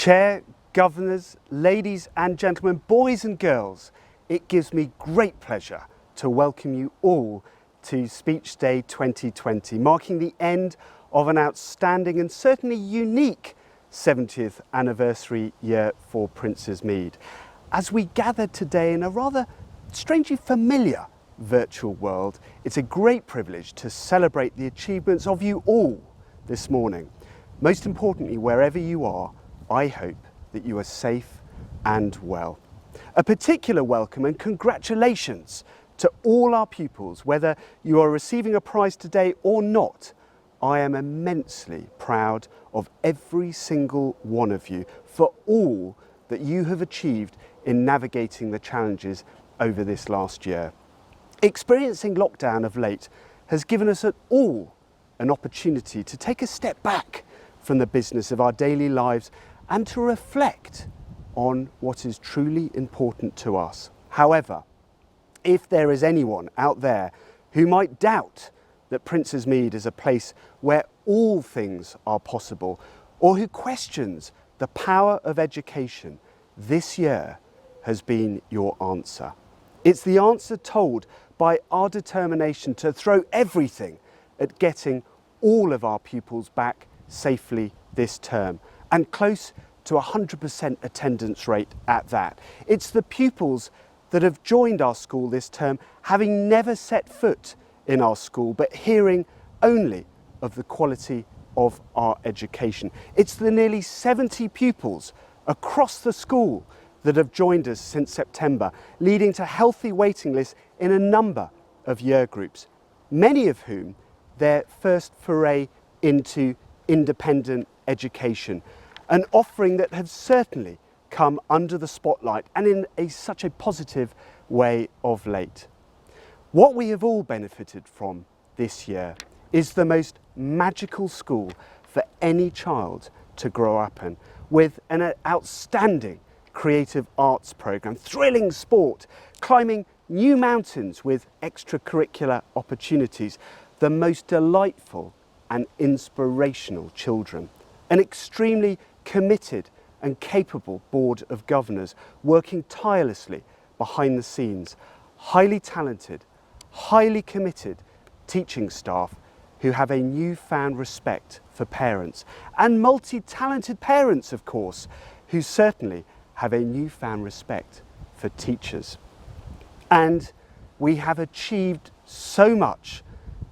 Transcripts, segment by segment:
Chair, governors, ladies and gentlemen, boys and girls, it gives me great pleasure to welcome you all to Speech Day 2020, marking the end of an outstanding and certainly unique 70th anniversary year for Prince's Mead. As we gather today in a rather strangely familiar virtual world, it's a great privilege to celebrate the achievements of you all this morning. Most importantly, wherever you are, I hope that you are safe and well. A particular welcome and congratulations to all our pupils, whether you are receiving a prize today or not. I am immensely proud of every single one of you for all that you have achieved in navigating the challenges over this last year. Experiencing lockdown of late has given us all an opportunity to take a step back from the business of our daily lives and to reflect on what is truly important to us. However, if there is anyone out there who might doubt that Prince's Mead is a place where all things are possible, or who questions the power of education, this year has been your answer. It's the answer told by our determination to throw everything at getting all of our pupils back safely this term, and close to 100% attendance rate at that. It's the pupils that have joined our school this term having never set foot in our school, but hearing only of the quality of our education. It's the nearly 70 pupils across the school that have joined us since September, leading to healthy waiting lists in a number of year groups, many of whom their first foray into independent education, an offering that has certainly come under the spotlight and in such a positive way of late. What we have all benefited from this year is the most magical school for any child to grow up in, with an outstanding creative arts programme, thrilling sport, climbing new mountains with extracurricular opportunities, the most delightful and inspirational children, an extremely committed and capable board of governors working tirelessly behind the scenes, highly talented, highly committed teaching staff who have a newfound respect for parents, and multi-talented parents, of course, who certainly have a newfound respect for teachers. And we have achieved so much.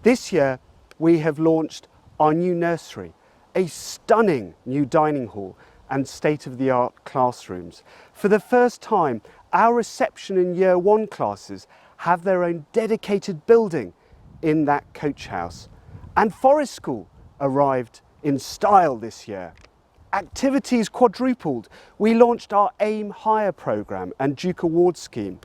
This year we have launched our new nursery, a stunning new dining hall and state-of-the-art classrooms. For the first time, our reception and year one classes have their own dedicated building in that coach house. And Forest School arrived in style this year. Activities quadrupled. We launched our Aim Higher programme and Duke Award scheme.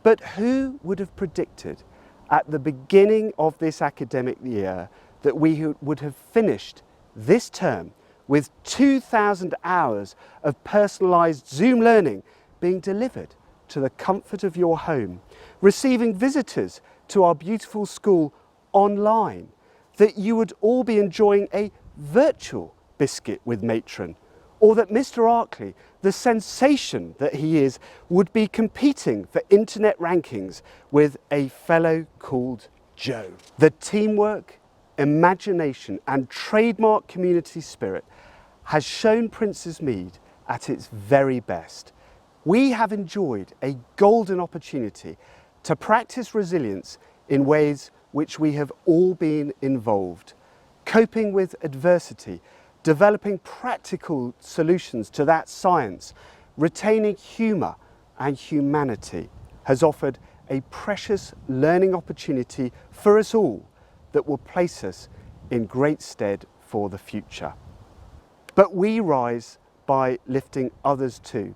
But who would have predicted at the beginning of this academic year that we would have finished this term with 2,000 hours of personalised Zoom learning being delivered to the comfort of your home, receiving visitors to our beautiful school online, that you would all be enjoying a virtual biscuit with matron, or that Mr. Arkley, the sensation that he is, would be competing for internet rankings with a fellow called Joe. The teamwork, imagination and trademark community spirit has shown Prince's Mead at its very best. We have enjoyed a golden opportunity to practice resilience in ways which we have all been involved, coping with adversity, developing practical solutions to that science, retaining humour and humanity has offered a precious learning opportunity for us all that will place us in great stead for the future. But we rise by lifting others too,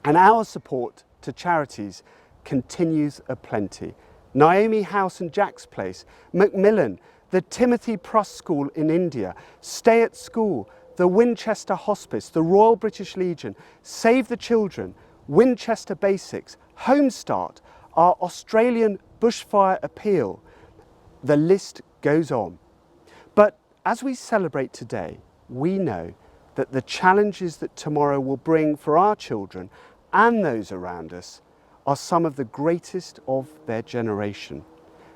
and our support to charities continues aplenty. Naomi House and Jack's Place, Macmillan, the Timothy Pruss School in India, Stay at School, the Winchester Hospice, the Royal British Legion, Save the Children, Winchester Basics, Home Start, our Australian Bushfire Appeal. The list goes on. But as we celebrate today, we know that the challenges that tomorrow will bring for our children and those around us are some of the greatest of their generation.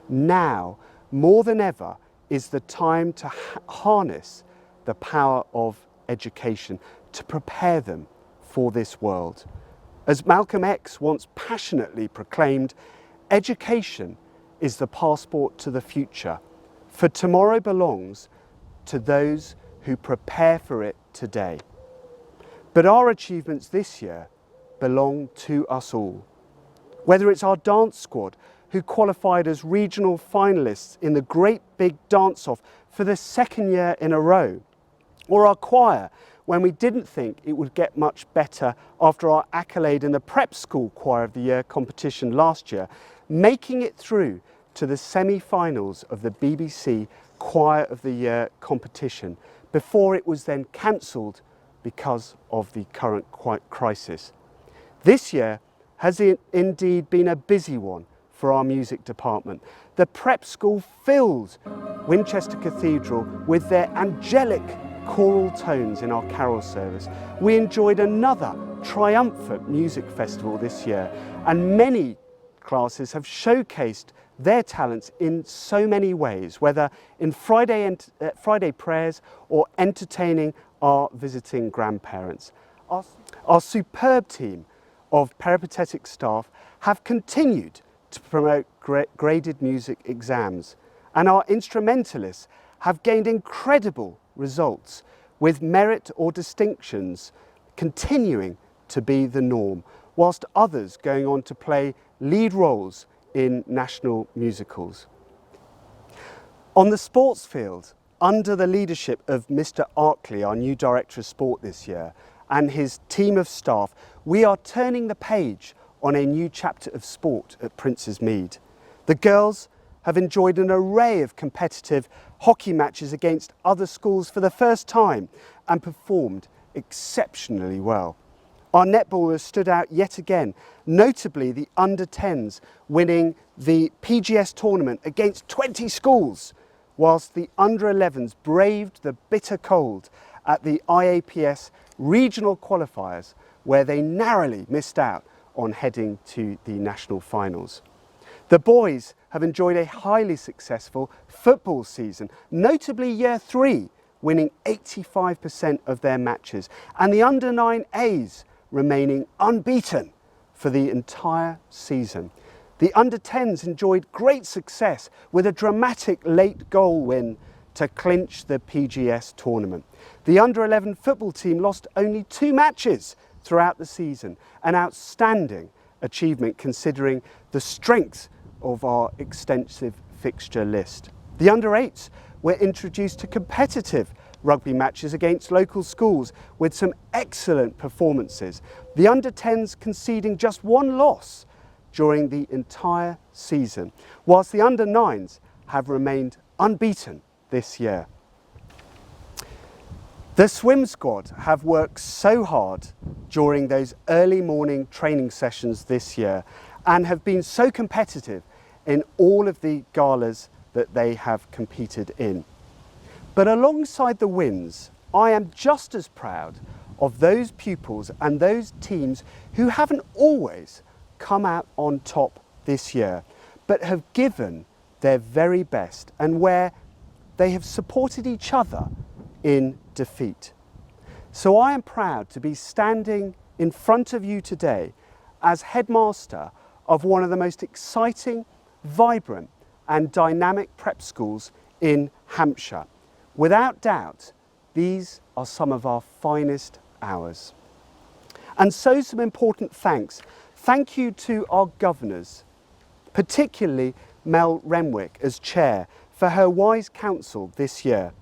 Now, more than ever, is the time to harness the power of education to prepare them for this world. As Malcolm X once passionately proclaimed, education is the passport to the future, for tomorrow belongs to those who prepare for it today. But our achievements this year belong to us all. Whether it's our dance squad, who qualified as regional finalists in the Great Big Dance-Off for the second year in a row, or our choir, when we didn't think it would get much better after our accolade in the Prep School Choir of the Year competition last year, making it through to the semi-finals of the BBC Choir of the Year competition before it was then cancelled because of the current crisis. This year has indeed been a busy one for our music department. The Prep School filled Winchester Cathedral with their angelic choral tones in our carol service. We enjoyed another triumphant music festival this year, and many classes have showcased their talents in so many ways, whether in Friday prayers or entertaining our visiting grandparents. Our superb team of peripatetic staff have continued to promote graded music exams, and our instrumentalists have gained incredible results, with merit or distinctions continuing to be the norm, whilst others going on to play lead roles in national musicals. On the sports field, under the leadership of Mr. Arkley, our new Director of Sport this year, and his team of staff, we are turning the page on a new chapter of sport at Prince's Mead. The girls have enjoyed an array of competitive hockey matches against other schools for the first time and performed exceptionally well. Our netballers stood out yet again, notably the under-10s winning the PGS tournament against 20 schools, whilst the under-11s braved the bitter cold at the IAPS regional qualifiers, where they narrowly missed out on heading to the national finals. The boys have enjoyed a highly successful football season, notably Year 3 winning 85% of their matches, and the under-9As remaining unbeaten for the entire season. The under-10s enjoyed great success with a dramatic late goal win to clinch the PGS tournament. The under-11 football team lost only 2 matches throughout the season, an outstanding achievement considering the strength of our extensive fixture list. The under-8s were introduced to competitive rugby matches against local schools with some excellent performances. The under-10s conceding just 1 loss during the entire season, whilst the under-9s have remained unbeaten this year. The swim squad have worked so hard during those early morning training sessions this year and have been so competitive in all of the galas that they have competed in. But alongside the wins, I am just as proud of those pupils and those teams who haven't always come out on top this year, but have given their very best and where they have supported each other in defeat. So I am proud to be standing in front of you today as headmaster of one of the most exciting, vibrant and dynamic prep schools in Hampshire. Without doubt, these are some of our finest hours. And so some important thanks. Thank you to our governors, particularly Mel Renwick as chair, for her wise counsel this year.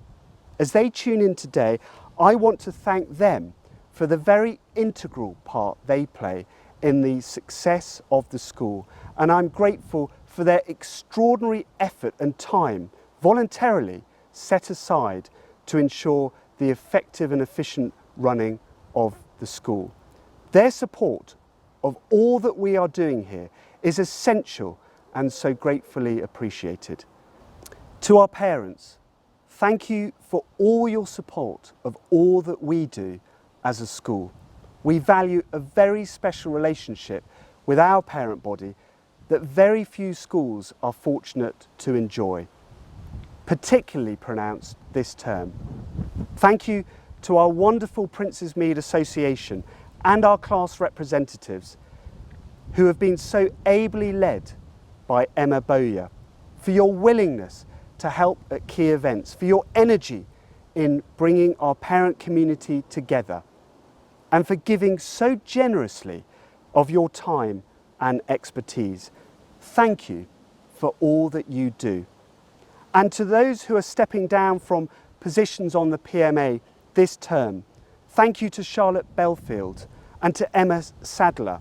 As they tune in today, I want to thank them for the very integral part they play in the success of the school, and I'm grateful for their extraordinary effort and time voluntarily set aside to ensure the effective and efficient running of the school. Their support of all that we are doing here is essential and so gratefully appreciated. To our parents, thank you for all your support of all that we do as a school. We value a very special relationship with our parent body that very few schools are fortunate to enjoy, particularly pronounced this term. Thank you to our wonderful Princes Mead Association and our class representatives who have been so ably led by Emma Bowyer, for your willingness to help at key events, for your energy in bringing our parent community together, and for giving so generously of your time and expertise. Thank you for all that you do. And to those who are stepping down from positions on the PMA this term, thank you to Charlotte Belfield and to Emma Sadler,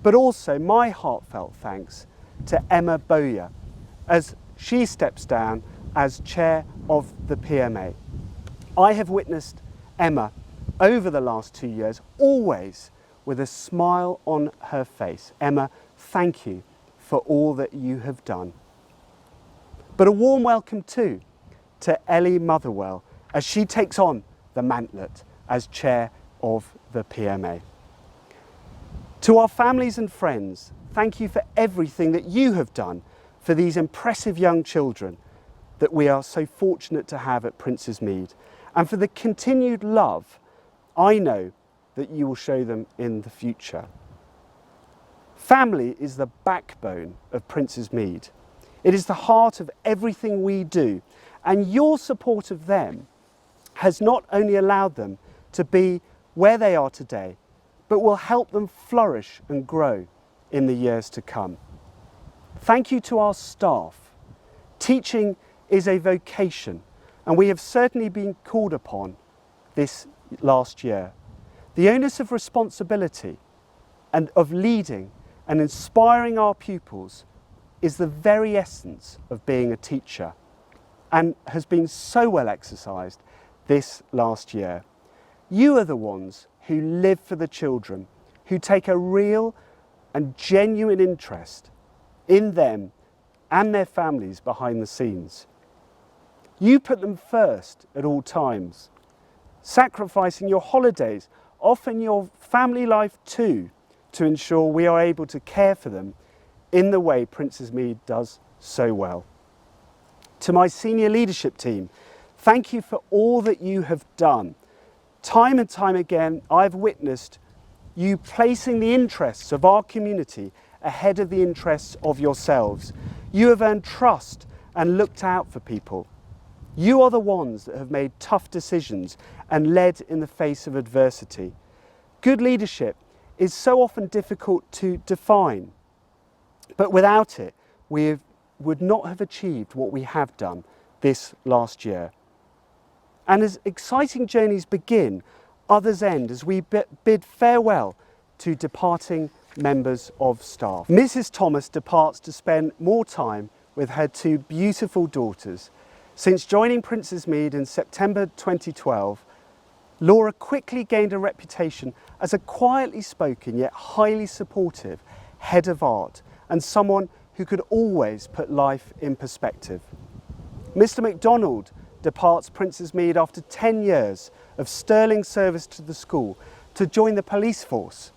but also my heartfelt thanks to Emma Bowyer as she steps down as chair of the PMA. I have witnessed Emma over the last 2 years, always with a smile on her face. Emma, thank you for all that you have done. But a warm welcome too to Ellie Motherwell as she takes on the mantlet as chair of the PMA. To our families and friends, thank you for everything that you have done for these impressive young children that we are so fortunate to have at Princes Mead, and for the continued love I know that you will show them in the future. Family is the backbone of Princes Mead. It is the heart of everything we do, and your support of them has not only allowed them to be where they are today, but will help them flourish and grow in the years to come. Thank you to our staff. Teaching is a vocation, and we have certainly been called upon this last year. The onus of responsibility and of leading and inspiring our pupils is the very essence of being a teacher, and has been so well exercised this last year. You are the ones who live for the children, who take a real and genuine interest in them and their families behind the scenes. You put them first at all times, sacrificing your holidays, often your family life too, to ensure we are able to care for them in the way Princes Mead does so well. To my senior leadership team, thank you for all that you have done. Time and time again, I've witnessed you placing the interests of our community ahead of the interests of yourselves. You have earned trust and looked out for people. You are the ones that have made tough decisions and led in the face of adversity. Good leadership is so often difficult to define, but without it, we would not have achieved what we have done this last year. And as exciting journeys begin, others end as we bid farewell to departing members of staff. Mrs. Thomas departs to spend more time with her two beautiful daughters. Since joining Princes Mead in September 2012, Laura quickly gained a reputation as a quietly spoken yet highly supportive head of art and someone who could always put life in perspective. Mr. MacDonald departs Princes Mead after 10 years of sterling service to the school to join the police force.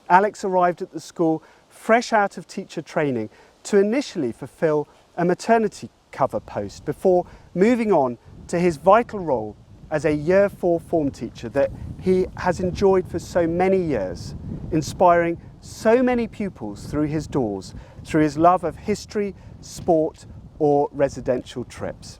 Alex arrived at the school fresh out of teacher training to initially fulfil a maternity cover post before moving on to his vital role as a Year 4 form teacher that he has enjoyed for so many years, inspiring so many pupils through his doors, through his love of history, sport or residential trips.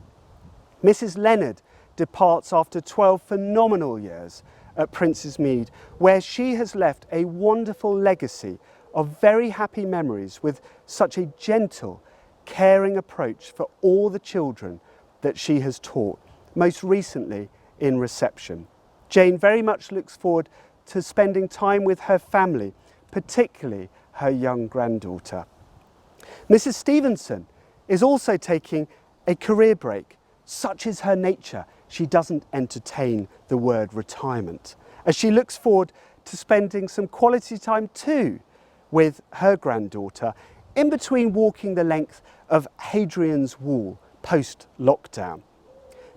Mrs. Leonard departs after 12 phenomenal years at Princes Mead, where she has left a wonderful legacy of very happy memories with such a gentle, caring approach for all the children that she has taught, most recently in reception. Jane very much looks forward to spending time with her family, particularly her young granddaughter. Mrs. Stevenson is also taking a career break. Such is her nature, she doesn't entertain the word retirement, as she looks forward to spending some quality time too with her granddaughter in between walking the length of Hadrian's Wall post-lockdown.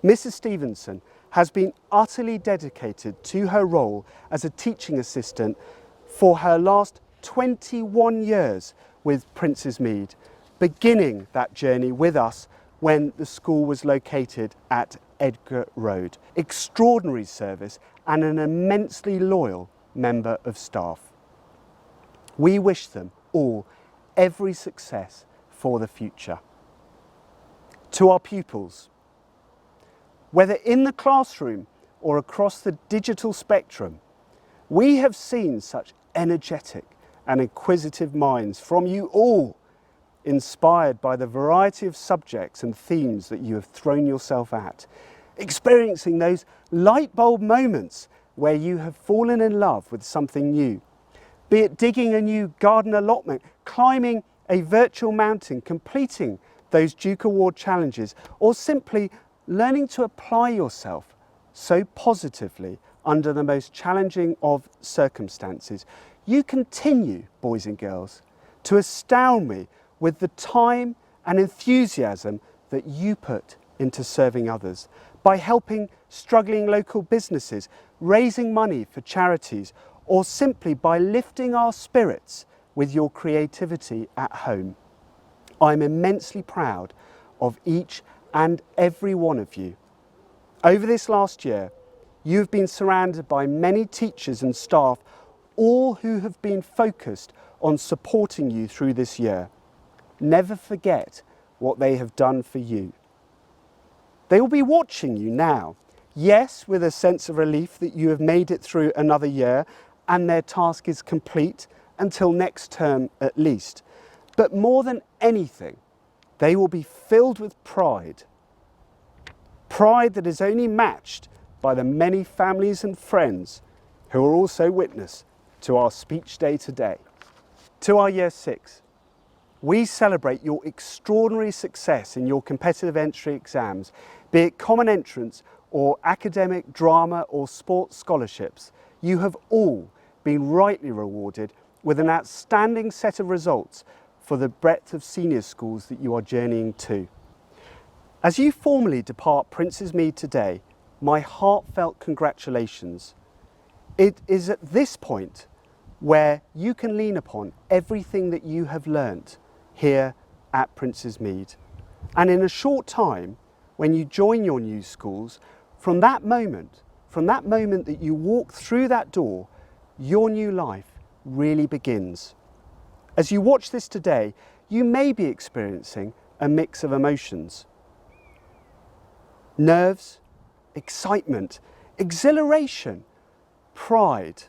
Mrs. Stevenson has been utterly dedicated to her role as a teaching assistant for her last 21 years with Prince's Mead, beginning that journey with us when the school was located at Edgar Road. Extraordinary service and an immensely loyal member of staff. We wish them all every success for the future. To our pupils, whether in the classroom or across the digital spectrum, we have seen such energetic and inquisitive minds from you all, inspired by the variety of subjects and themes that you have thrown yourself at, experiencing those light bulb moments where you have fallen in love with something new, be it digging a new garden allotment, climbing a virtual mountain, completing those Duke Award challenges, or simply learning to apply yourself so positively under the most challenging of circumstances. You continue, boys and girls, to astound me with the time and enthusiasm that you put into serving others by helping struggling local businesses, raising money for charities, or simply by lifting our spirits with your creativity at home. I'm immensely proud of each and every one of you. Over this last year, you've been surrounded by many teachers and staff, all who have been focused on supporting you through this year. Never forget what they have done for you. They will be watching you now, yes, with a sense of relief that you have made it through another year and their task is complete until next term at least. But more than anything, they will be filled with pride. Pride that is only matched by the many families and friends who are also witness to our speech day today. To our Year 6, we celebrate your extraordinary success in your competitive entry exams, be it common entrance or academic, drama or sports scholarships. You have all been rightly rewarded with an outstanding set of results for the breadth of senior schools that you are journeying to. As you formally depart Prince's Mead today, my heartfelt congratulations. It is at this point where you can lean upon everything that you have learnt here at Prince's Mead. And in a short time, when you join your new schools, from that moment that you walk through that door, your new life really begins. As you watch this today, you may be experiencing a mix of emotions. Nerves, excitement, exhilaration, pride,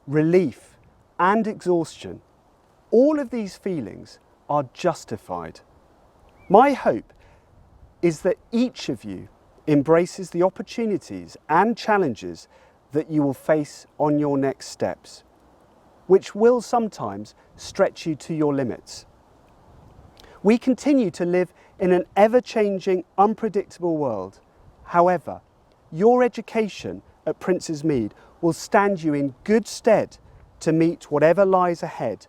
relief, and exhaustion. All of these feelings are justified. My hope is that each of you embraces the opportunities and challenges that you will face on your next steps, which will sometimes stretch you to your limits. We continue to live in an ever-changing, unpredictable world. However, your education at Prince's Mead will stand you in good stead to meet whatever lies ahead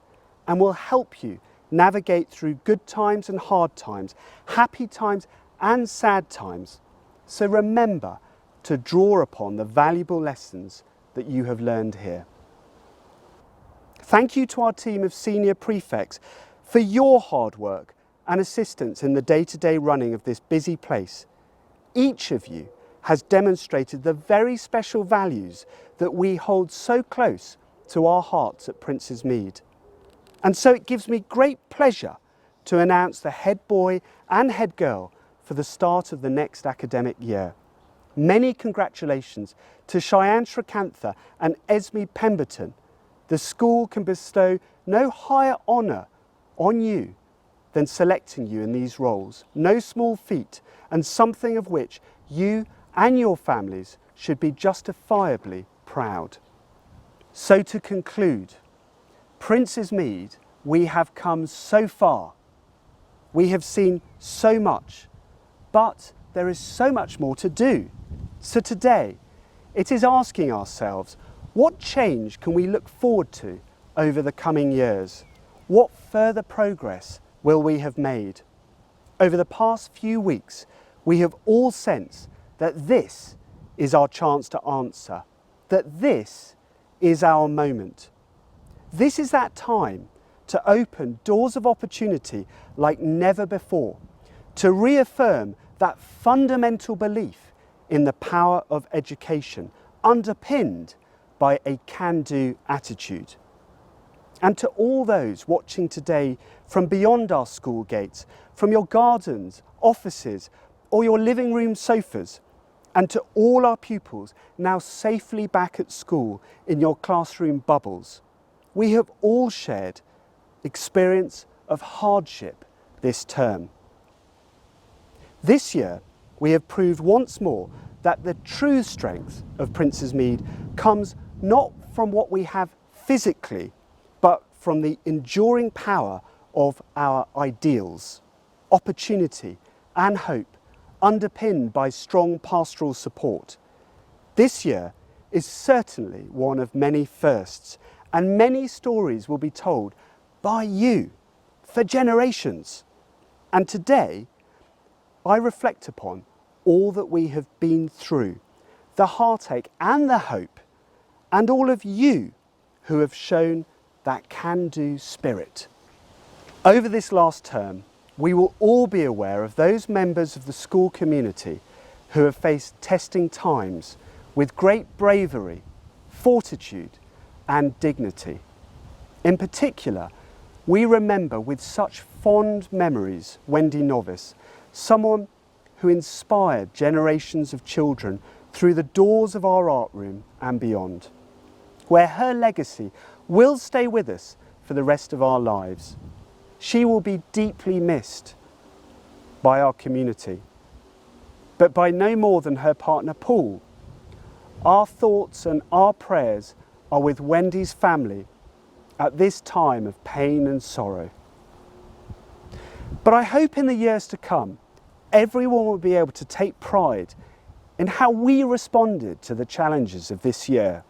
and will help you navigate through good times and hard times, happy times and sad times. So remember to draw upon the valuable lessons that you have learned here. Thank you to our team of senior prefects for your hard work and assistance in the day-to-day running of this busy place. Each of you has demonstrated the very special values that we hold so close to our hearts at Prince's Mead. And so it gives me great pleasure to announce the head boy and head girl for the start of the next academic year. Many congratulations to Cheyenne Shrikantha and Esme Pemberton. The school can bestow no higher honour on you than selecting you in these roles. No small feat, and something of which you and your families should be justifiably proud. So to conclude, Prince's Mead, we have come so far. We have seen so much, but there is so much more to do. So today, it is asking ourselves, what change can we look forward to over the coming years? What further progress will we have made? Over the past few weeks, we have all sensed that this is our chance to answer, that this is our moment. This is that time to open doors of opportunity like never before, to reaffirm that fundamental belief in the power of education, underpinned by a can-do attitude. And to all those watching today from beyond our school gates, from your gardens, offices, or your living room sofas, and to all our pupils now safely back at school in your classroom bubbles, we have all shared experience of hardship this term. This year, we have proved once more that the true strength of Prince's Mead comes not from what we have physically, but from the enduring power of our ideals, opportunity and hope, underpinned by strong pastoral support. This year is certainly one of many firsts, and many stories will be told by you for generations. And today, I reflect upon all that we have been through, the heartache and the hope, and all of you who have shown that can-do spirit. Over this last term, we will all be aware of those members of the school community who have faced testing times with great bravery, fortitude, and dignity. In particular, we remember with such fond memories Wendy Novice, someone who inspired generations of children through the doors of our art room and beyond, where her legacy will stay with us for the rest of our lives. She will be deeply missed by our community, but by no more than her partner Paul. Our thoughts and our prayers are with Wendy's family at this time of pain and sorrow. But I hope in the years to come, everyone will be able to take pride in how we responded to the challenges of this year.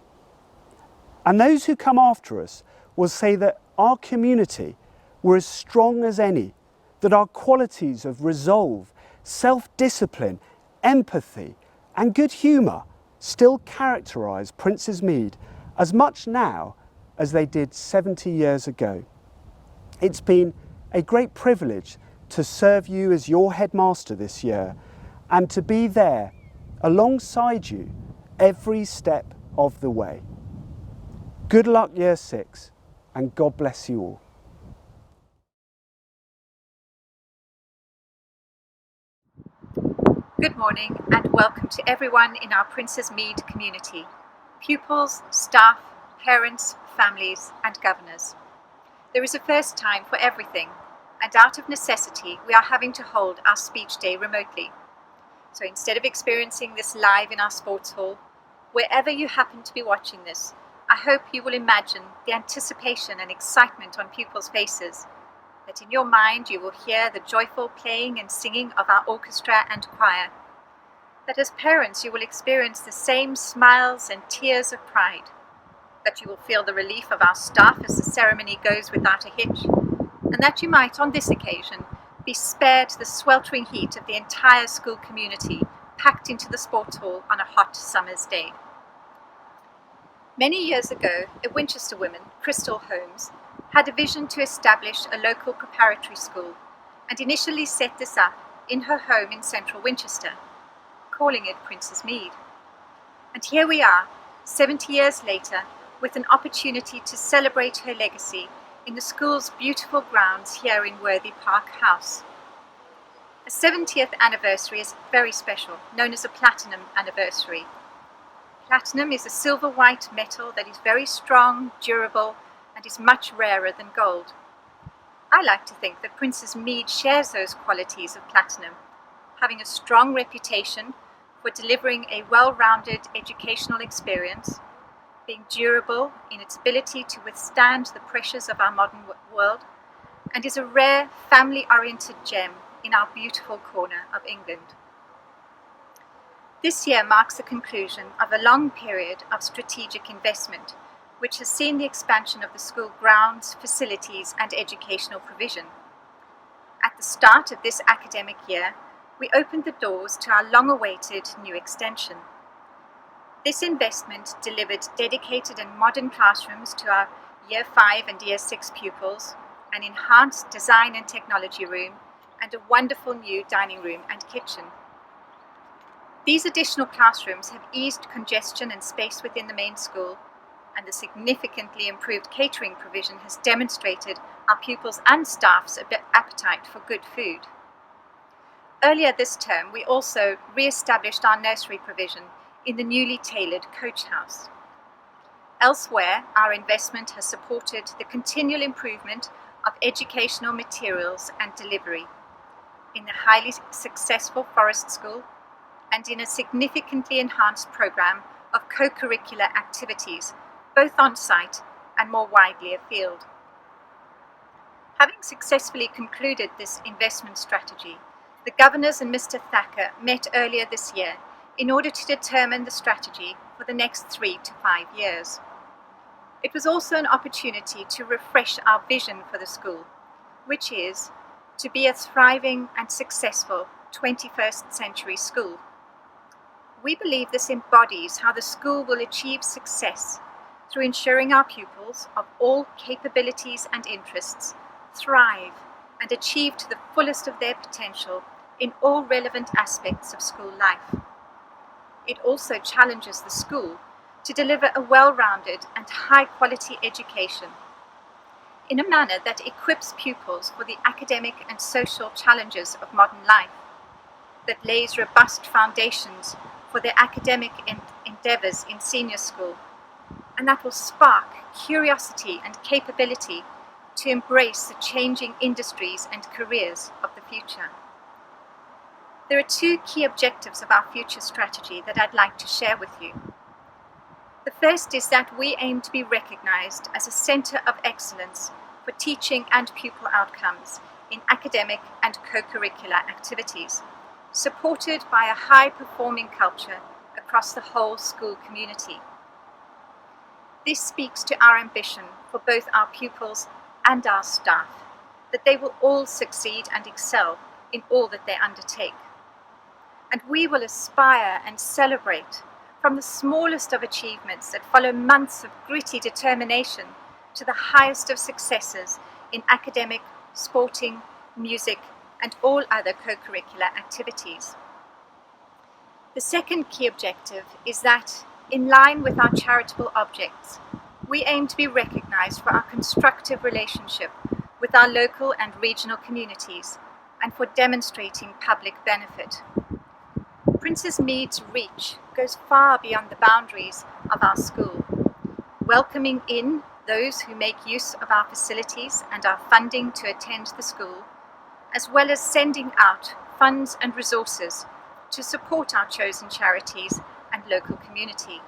And those who come after us will say that our community were as strong as any, that our qualities of resolve, self-discipline, empathy, and good humour still characterise Prince's Mead as much now as they did 70 years ago. It's been a great privilege to serve you as your headmaster this year and to be there alongside you every step of the way. Good luck, Year 6, and God bless you all. Good morning and welcome to everyone in our Prince's Mead community, pupils, staff, parents, families and governors. There is a first time for everything, and out of necessity we are having to hold our speech day remotely. So instead of experiencing this live in our sports hall, wherever you happen to be watching this, I hope you will imagine the anticipation and excitement on pupils' faces, that in your mind you will hear the joyful playing and singing of our orchestra and choir, that as parents you will experience the same smiles and tears of pride, that you will feel the relief of our staff as the ceremony goes without a hitch, and that you might on this occasion be spared the sweltering heat of the entire school community packed into the sports hall on a hot summer's day. Many years ago, a Winchester woman, Crystal Holmes, had a vision to establish a local preparatory school and initially set this up in her home in central Winchester, calling it Prince's Mead. And here we are, 70 years later, with an opportunity to celebrate her legacy in the school's beautiful grounds here in Worthy Park House. A 70th anniversary is very special, known as a platinum anniversary. Platinum is a silver-white metal that is very strong, durable, and is much rarer than gold. I like to think that Prince's Mead shares those qualities of platinum, having a strong reputation for delivering a well-rounded educational experience, being durable in its ability to withstand the pressures of our modern world, and is a rare family-oriented gem in our beautiful corner of England. This year marks the conclusion of a long period of strategic investment, which has seen the expansion of the school grounds, facilities and educational provision. At the start of this academic year, we opened the doors to our long-awaited new extension. This investment delivered dedicated and modern classrooms to our Year 5 and Year 6 pupils, an enhanced design and technology room, and a wonderful new dining room and kitchen. These additional classrooms have eased congestion and space within the main school, and the significantly improved catering provision has demonstrated our pupils' and staff's appetite for good food. Earlier this term, we also re-established our nursery provision in the newly tailored coach house. Elsewhere, our investment has supported the continual improvement of educational materials and delivery in the highly successful Forest School and in a significantly enhanced programme of co-curricular activities, both on-site and more widely afield. Having successfully concluded this investment strategy, the Governors and Mr. Thacker met earlier this year in order to determine the strategy for the next 3 to 5 years. It was also an opportunity to refresh our vision for the school, which is to be a thriving and successful 21st century school. We believe this embodies how the school will achieve success through ensuring our pupils of all capabilities and interests thrive and achieve to the fullest of their potential in all relevant aspects of school life. It also challenges the school to deliver a well-rounded and high-quality education in a manner that equips pupils for the academic and social challenges of modern life, that lays robust foundations for their academic endeavours in senior school, and that will spark curiosity and capability to embrace the changing industries and careers of the future. There are 2 key objectives of our future strategy that I'd like to share with you. The first is that we aim to be recognised as a centre of excellence for teaching and pupil outcomes in academic and co-curricular activities, supported by a high-performing culture across the whole school community. This speaks to our ambition for both our pupils and our staff, that they will all succeed and excel in all that they undertake. And we will aspire and celebrate from the smallest of achievements that follow months of gritty determination to the highest of successes in academic, sporting, music, and all other co-curricular activities. The second key objective is that, in line with our charitable objects, we aim to be recognised for our constructive relationship with our local and regional communities and for demonstrating public benefit. Princess Mead's reach goes far beyond the boundaries of our school, welcoming in those who make use of our facilities and our funding to attend the school, as well as sending out funds and resources to support our chosen charities and local community.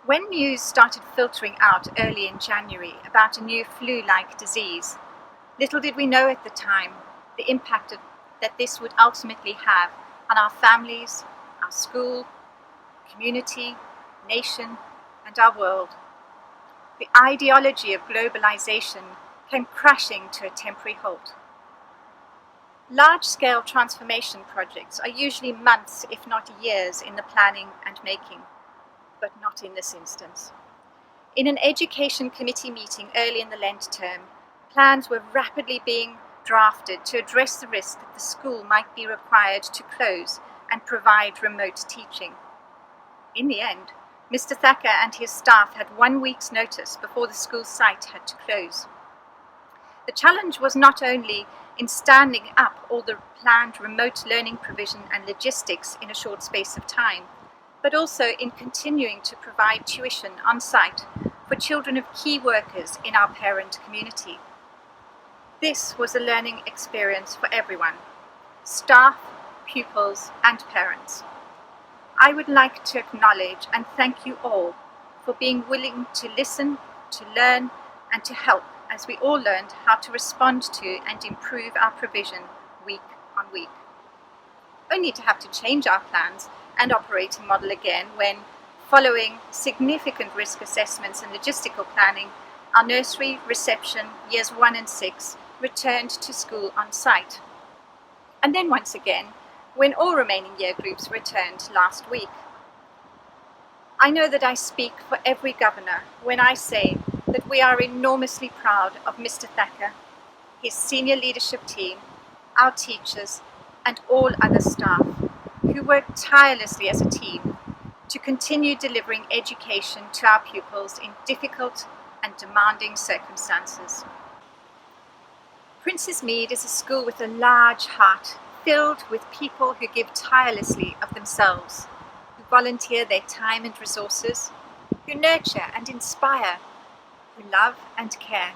When news started filtering out early in January about a new flu-like disease, little did we know at the time the impact that this would ultimately have on our families, our school, community, nation, and our world. The ideology of globalization came crashing to a temporary halt. Large-scale transformation projects are usually months, if not years, in the planning and making, but not in this instance. In an education committee meeting early in the Lent term, plans were rapidly being drafted to address the risk that the school might be required to close and provide remote teaching. In the end, Mr. Thacker and his staff had 1 week's notice before the school site had to close. The challenge was not only in standing up all the planned remote learning provision and logistics in a short space of time, but also in continuing to provide tuition on site for children of key workers in our parent community. This was a learning experience for everyone, staff, pupils, and parents. I would like to acknowledge and thank you all for being willing to listen, to learn, and to help as we all learned how to respond to and improve our provision week on week. Only to have to change our plans and operating model again when, following significant risk assessments and logistical planning, our nursery, reception, years 1 and 6 returned to school on site. and then once again when all remaining year groups returned last week. I know that I speak for every governor when I say that we are enormously proud of Mr. Thacker, his senior leadership team, our teachers, and all other staff who work tirelessly as a team to continue delivering education to our pupils in difficult and demanding circumstances. Prince's Mead is a school with a large heart, filled with people who give tirelessly of themselves, who volunteer their time and resources, who nurture and inspire, who love and care.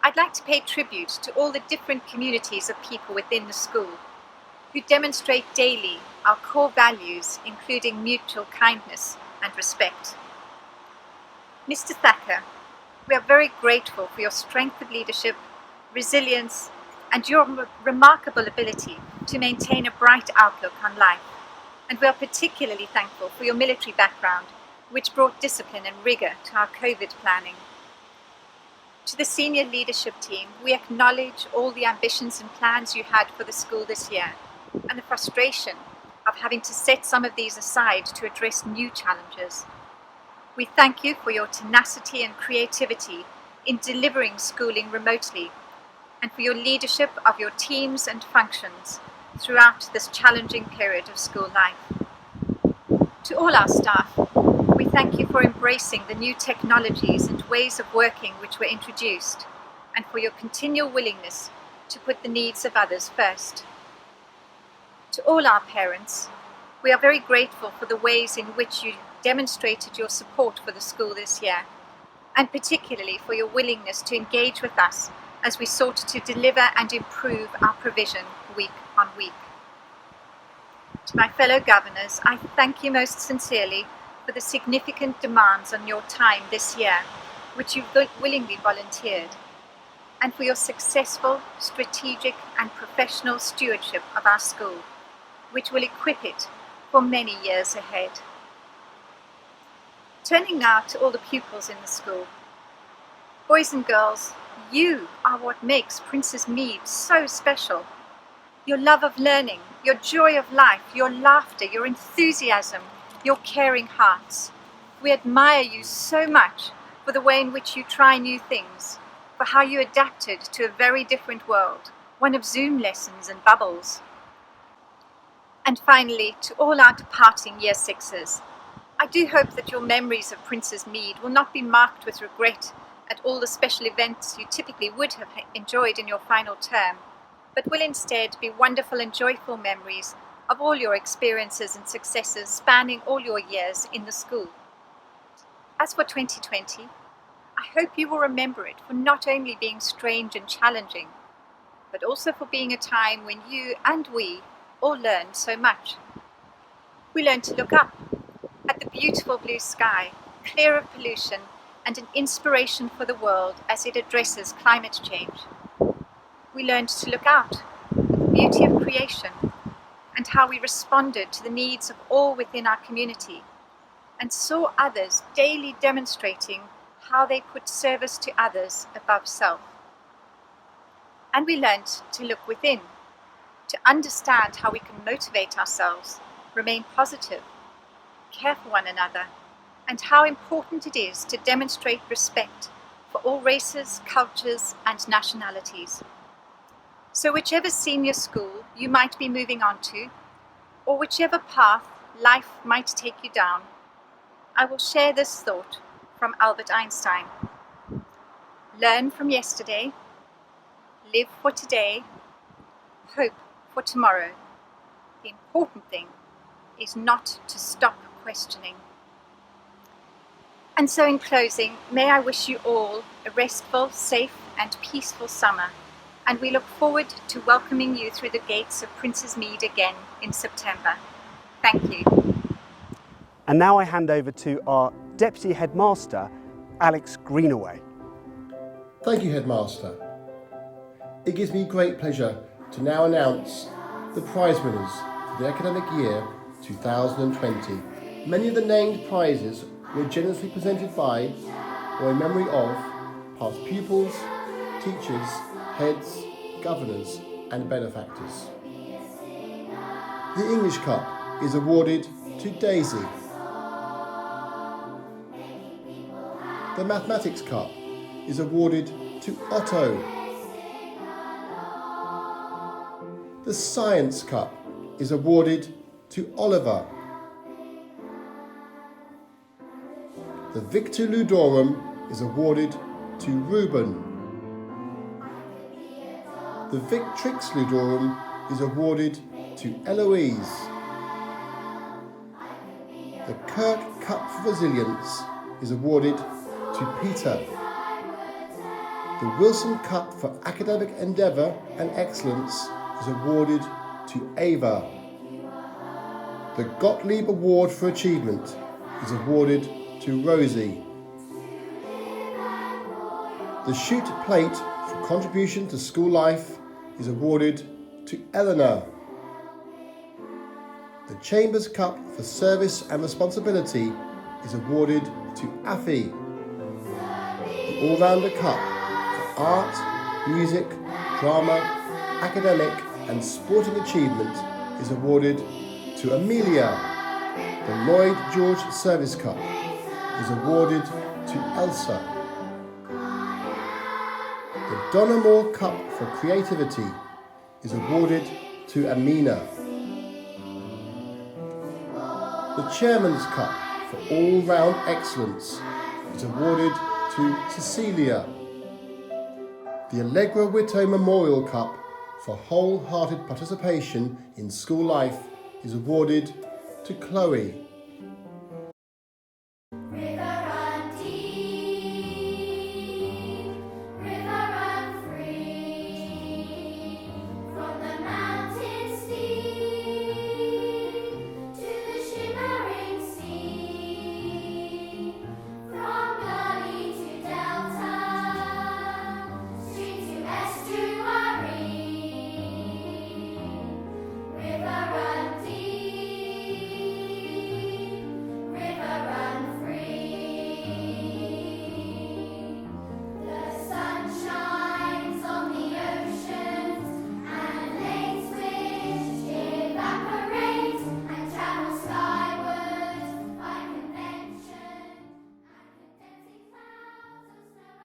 I'd like to pay tribute to all the different communities of people within the school who demonstrate daily our core values, including mutual kindness and respect. Mr. Thacker, we are very grateful for your strength of leadership, resilience, and your remarkable ability to maintain a bright outlook on life. And we are particularly thankful for your military background, which brought discipline and rigour to our COVID planning. To the senior leadership team, we acknowledge all the ambitions and plans you had for the school this year, and the frustration of having to set some of these aside to address new challenges. We thank you for your tenacity and creativity in delivering schooling remotely, and for your leadership of your teams and functions throughout this challenging period of school life. To all our staff, we thank you for embracing the new technologies and ways of working which were introduced, and for your continual willingness to put the needs of others first. To all our parents, we are very grateful for the ways in which you demonstrated your support for the school this year, and particularly for your willingness to engage with us as we sought to deliver and improve our provision week on week. To my fellow governors, I thank you most sincerely for the significant demands on your time this year, which you willingly volunteered, and for your successful, strategic and professional stewardship of our school, which will equip it for many years ahead. Turning now to all the pupils in the school. Boys and girls, you are what makes Prince's Mead so special. Your love of learning, your joy of life, your laughter, your enthusiasm, your caring hearts. We admire you so much for the way in which you try new things, for how you adapted to a very different world, one of Zoom lessons and bubbles. And finally, to all our departing Year Sixers, I do hope that your memories of Prince's Mead will not be marked with regret at all the special events you typically would have enjoyed in your final term, but will instead be wonderful and joyful memories of all your experiences and successes spanning all your years in the school. As for 2020, I hope you will remember it for not only being strange and challenging, but also for being a time when you and we all learned so much. We learned to look up at the beautiful blue sky, clear of pollution, and an inspiration for the world as it addresses climate change. We learned to look out at the beauty of creation and how we responded to the needs of all within our community, and saw others daily demonstrating how they put service to others above self. And we learned to look within, to understand how we can motivate ourselves, remain positive, care for one another, and how important it is to demonstrate respect for all races, cultures, and nationalities. So whichever senior school you might be moving on to, or whichever path life might take you down, I will share this thought from Albert Einstein. Learn from yesterday, live for today, hope for tomorrow. The important thing is not to stop questioning. And so in closing, may I wish you all a restful, safe and peaceful summer, and we look forward to welcoming you through the gates of Prince's Mead again in September. Thank you. And now I hand over to our Deputy Headmaster, Alex Greenaway. Thank you, Headmaster. It gives me great pleasure to now announce the prize winners for the academic year 2020. Many of the named prizes were generously presented by or in memory of past pupils, teachers, heads, governors and benefactors. The English Cup is awarded to Daisy. The Mathematics Cup is awarded to Otto. The Science Cup is awarded to Oliver. The Victor Ludorum is awarded to Reuben. The Victrix Ludorum is awarded to Eloise. The Kirk Cup for Resilience is awarded to Peter. The Wilson Cup for Academic Endeavour and Excellence is awarded to Ava. The Gottlieb Award for Achievement is awarded to Rosie. The Shute Plate for contribution to school life is awarded to Eleanor. The Chambers Cup for service and responsibility is awarded to Affy. The All-Rounder Cup for art, music, drama, academic and sporting achievement is awarded to Amelia. The Lloyd George Service Cup is awarded to Elsa. The Donna Moore Cup for creativity is awarded to Amina. The Chairman's Cup for all-round excellence is awarded to Cecilia. The Allegra Whitto Memorial Cup for wholehearted participation in school life is awarded to Chloe.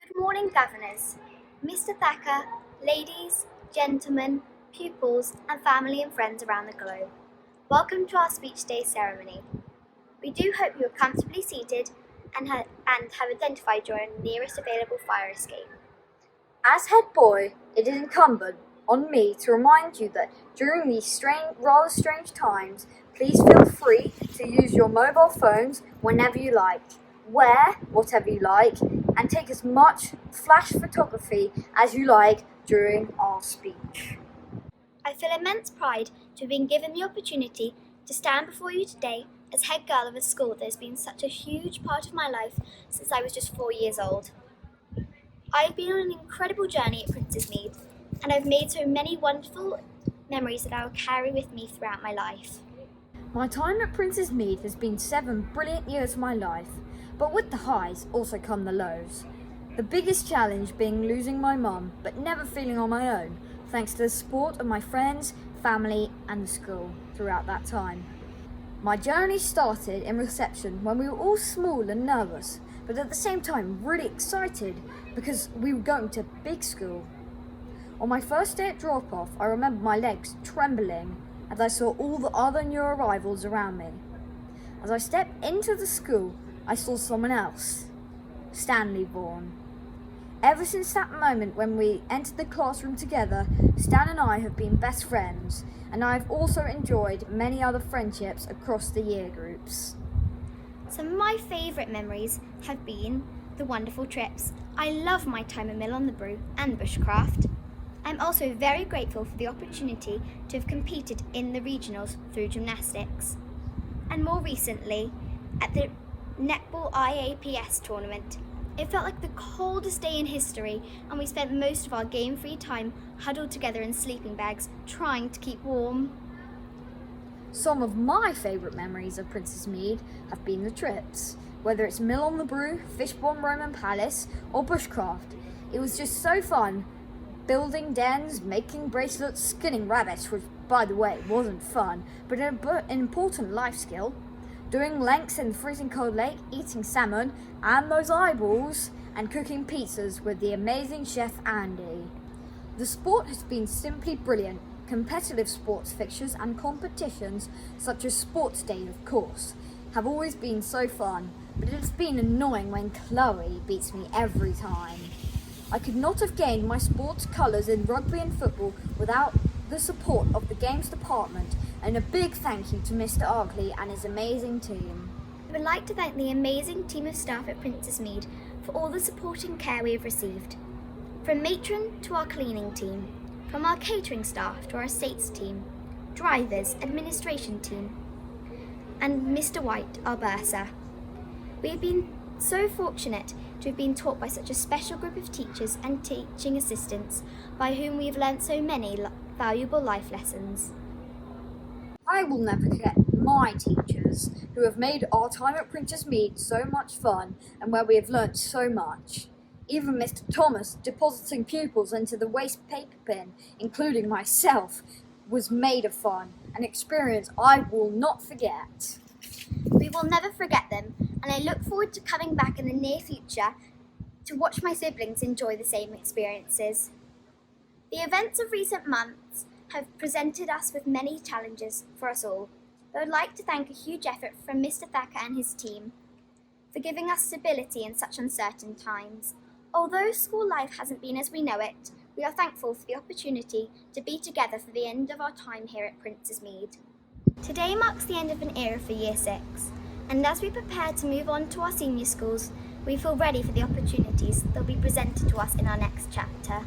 Good morning, Governors, Mr. Thacker, ladies, gentlemen, pupils, and family and friends around the globe. Welcome to our Speech Day ceremony. We do hope you are comfortably seated and have identified your nearest available fire escape. As head boy, it is incumbent on me to remind you that during these rather strange times, please feel free to use your mobile phones whenever you like, wear whatever you like, and take as much flash photography as you like during our speech. I feel immense pride to have been given the opportunity to stand before you today as head girl of a school that has been such a huge part of my life since I was just 4 years old. I have been on an incredible journey at Princess Mead, and I've made so many wonderful memories that I will carry with me throughout my life. My time at Princess Mead has been 7 brilliant years of my life, but with the highs also come the lows. The biggest challenge being losing my mum, but never feeling on my own, thanks to the support of my friends, family and the school throughout that time. My journey started in reception when we were all small and nervous, but at the same time really excited because we were going to big school. On my first day at drop-off, I remember my legs trembling as I saw all the other new arrivals around me. As I stepped into the school, I saw someone else, Stanley Vaughan. Ever since that moment when we entered the classroom together, Stan and I have been best friends, and I have also enjoyed many other friendships across the year groups. Some of my favourite memories have been the wonderful trips. I love my time at Mill on the Brew and bushcraft. I'm also very grateful for the opportunity to have competed in the regionals through gymnastics. And more recently, at the Netball IAPS tournament. It felt like the coldest day in history, and we spent most of our game-free time huddled together in sleeping bags, trying to keep warm. Some of my favourite memories of Princess Mead have been the trips. Whether it's Mill on the Brew, Fishbourne Roman Palace, or bushcraft, it was just so fun building dens, making bracelets, skinning rabbits, which, by the way, wasn't fun, but an important life skill, doing lengths in the freezing cold lake, eating salmon, and those eyeballs, and cooking pizzas with the amazing chef Andy. The sport has been simply brilliant. Competitive sports fixtures and competitions, such as Sports Day, of course, have always been so fun, but it's been annoying when Chloe beats me every time. I could not have gained my sports colours in rugby and football without the support of the games department, and a big thank you to Mr. Arkley and his amazing team. We would like to thank the amazing team of staff at Princess Mead for all the support and care we have received. From matron to our cleaning team, from our catering staff to our estates team, drivers, administration team, and Mr. White, our bursar. We have been so fortunate to have been taught by such a special group of teachers and teaching assistants by whom we have learnt so many valuable life lessons. I will never forget my teachers, who have made our time at Princess Mead so much fun and where we have learnt so much. Even Mr. Thomas depositing pupils into the waste paper bin, including myself, was made of fun, an experience I will not forget. We will never forget them, and I look forward to coming back in the near future to watch my siblings enjoy the same experiences. The events of recent months have presented us with many challenges for us all. I would like to thank a huge effort from Mr. Thacker and his team for giving us stability in such uncertain times. Although school life hasn't been as we know it, we are thankful for the opportunity to be together for the end of our time here at Princess Mead. Today marks the end of an era for Year 6, and as we prepare to move on to our senior schools, we feel ready for the opportunities that will be presented to us in our next chapter.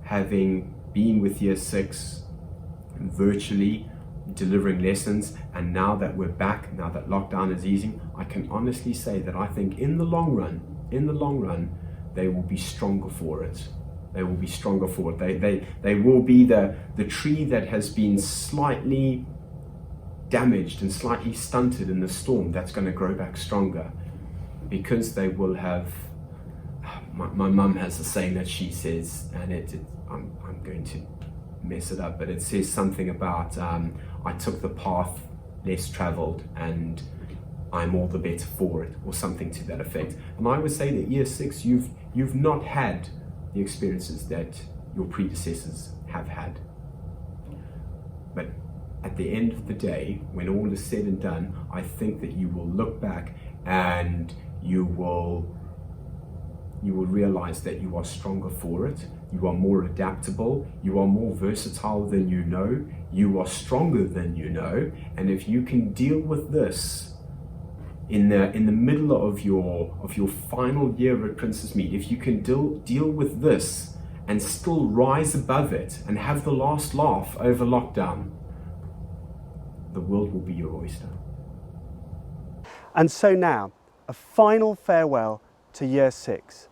Having been with Year 6 virtually delivering lessons, and now that we're back, now that lockdown is easing, I can honestly say that I think in the long run, they will be stronger for it. They will be stronger for it. They will be the tree that has been slightly damaged and slightly stunted in the storm, that's going to grow back stronger, because they will have, my mum has a saying that she says, and I'm going to mess it up, but it says something about, I took the path less traveled and I'm all the better for it, or something to that effect. And I would say that year 6, you've not had the experiences that your predecessors have had. But at the end of the day, when all is said and done, I think that you will look back and you will realize that you are stronger for it, you are more adaptable, you are more versatile than you know, you are stronger than you know, and if you can deal with this in the middle of your final year at Prince's Mead, if you can deal with this and still rise above it and have the last laugh over lockdown, the world will be your oyster. And so now, a final farewell to year 6.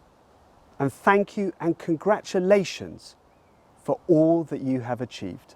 And thank you and congratulations for all that you have achieved.